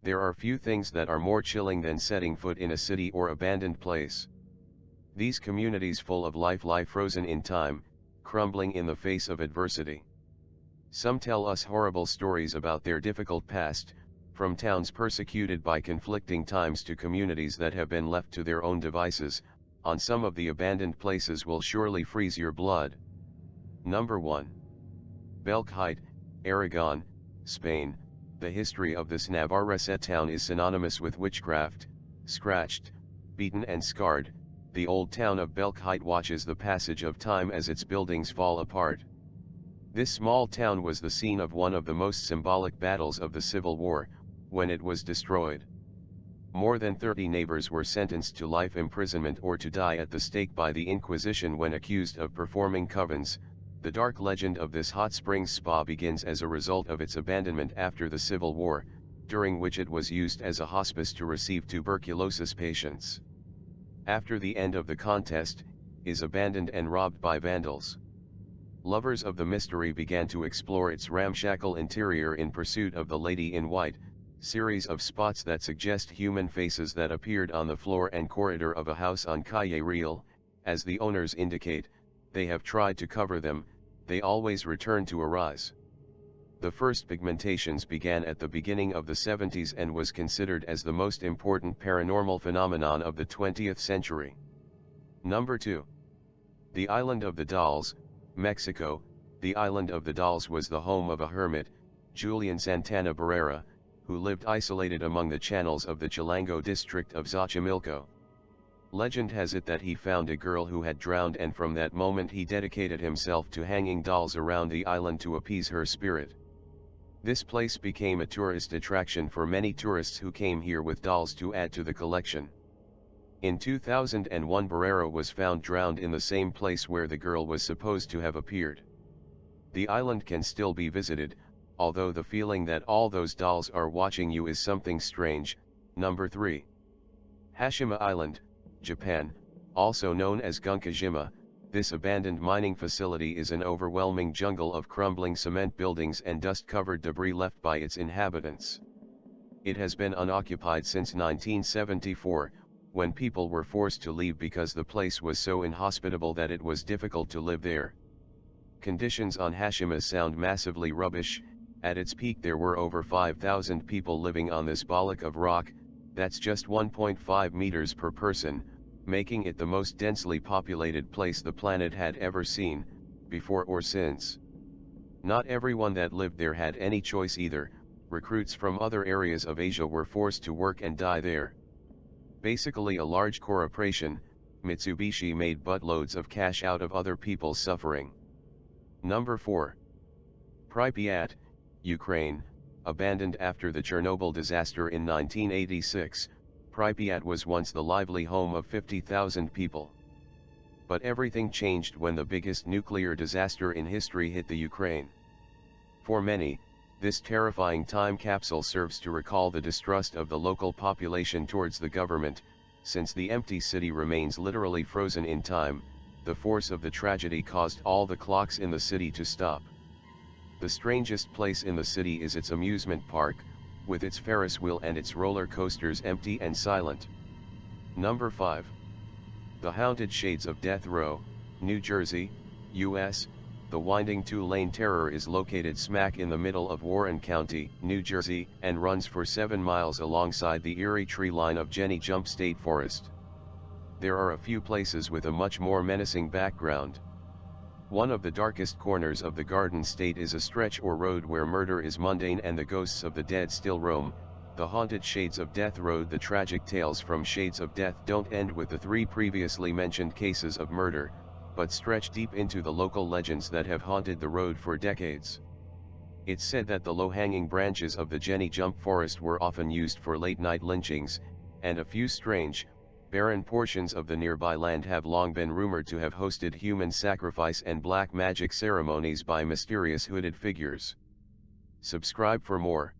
There are few things that are more chilling than setting foot in a city or abandoned place. These communities full of life lie frozen in time, crumbling in the face of adversity. Some tell us horrible stories about their difficult past, from towns persecuted by conflicting times to communities that have been left to their own devices. On some of the abandoned places will surely freeze your blood. Number 1. Belchite, Aragon, Spain. The history of this Navarrese town is synonymous with witchcraft. Scratched, beaten and scarred, the old town of Belchite watches the passage of time as its buildings fall apart. This small town was the scene of one of the most symbolic battles of the Civil War, when it was destroyed. More than 30 neighbors were sentenced to life imprisonment or to die at the stake by the Inquisition when accused of performing covens. The dark legend of this hot springs spa begins as a result of its abandonment after the Civil War, during which it was used as a hospice to receive tuberculosis patients. After the end of the contest, is abandoned and robbed by vandals. Lovers of the mystery began to explore its ramshackle interior in pursuit of the Lady in White, series of spots that suggest human faces that appeared on the floor and corridor of a house on Calle Real. As the owners indicate, they have tried to cover them, they always return to arise. The first pigmentations began at the beginning of the 70s and was considered as the most important paranormal phenomenon of the 20th century. Number 2. The Island of the Dolls, Mexico. The Island of the Dolls was the home of a hermit, Julian Santana Barrera, who lived isolated among the channels of the Chilango district of Xochimilco. Legend has it that he found a girl who had drowned, and from that moment he dedicated himself to hanging dolls around the island to appease her spirit. This place became a tourist attraction for many tourists who came here with dolls to add to the collection. In 2001, Barrera was found drowned in the same place where the girl was supposed to have appeared. The island can still be visited, although the feeling that all those dolls are watching you is something strange. Number 3. Hashima Island, Japan, also known as Gunkajima. This abandoned mining facility is an overwhelming jungle of crumbling cement buildings and dust-covered debris left by its inhabitants. It has been unoccupied since 1974, when people were forced to leave because the place was so inhospitable that it was difficult to live there. Conditions on Hashima sound massively rubbish. At its peak there were over 5,000 people living on this bollock of rock. That's just 1.5 meters per person, making it the most densely populated place the planet had ever seen, before or since. Not everyone that lived there had any choice either. Recruits from other areas of Asia were forced to work and die there. Basically a large corporation, Mitsubishi made buttloads of cash out of other people's suffering. Number 4. Pripyat, Ukraine. Abandoned after the Chernobyl disaster in 1986, Pripyat was once the lively home of 50,000 people. But everything changed when the biggest nuclear disaster in history hit the Ukraine. For many, this terrifying time capsule serves to recall the distrust of the local population towards the government. Since the empty city remains literally frozen in time, the force of the tragedy caused all the clocks in the city to stop. The strangest place in the city is its amusement park, with its Ferris wheel and its roller coasters empty and silent. Number 5. The Haunted Shades of Death Row, New Jersey, U.S. The winding two-lane terror is located smack in the middle of Warren County, New Jersey, and runs for 7 miles alongside the eerie tree line of Jenny Jump State Forest. There are a few places with a much more menacing background. One of the darkest corners of the Garden State is a stretch or road where murder is mundane and the ghosts of the dead still roam. The Haunted Shades of Death Road. The tragic tales from Shades of Death don't end with the 3 previously mentioned cases of murder, but stretch deep into the local legends that have haunted the road for decades. It's said that the low-hanging branches of the Jenny Jump Forest were often used for late-night lynchings, and a few strange, barren portions of the nearby land have long been rumored to have hosted human sacrifice and black magic ceremonies by mysterious hooded figures. Subscribe for more.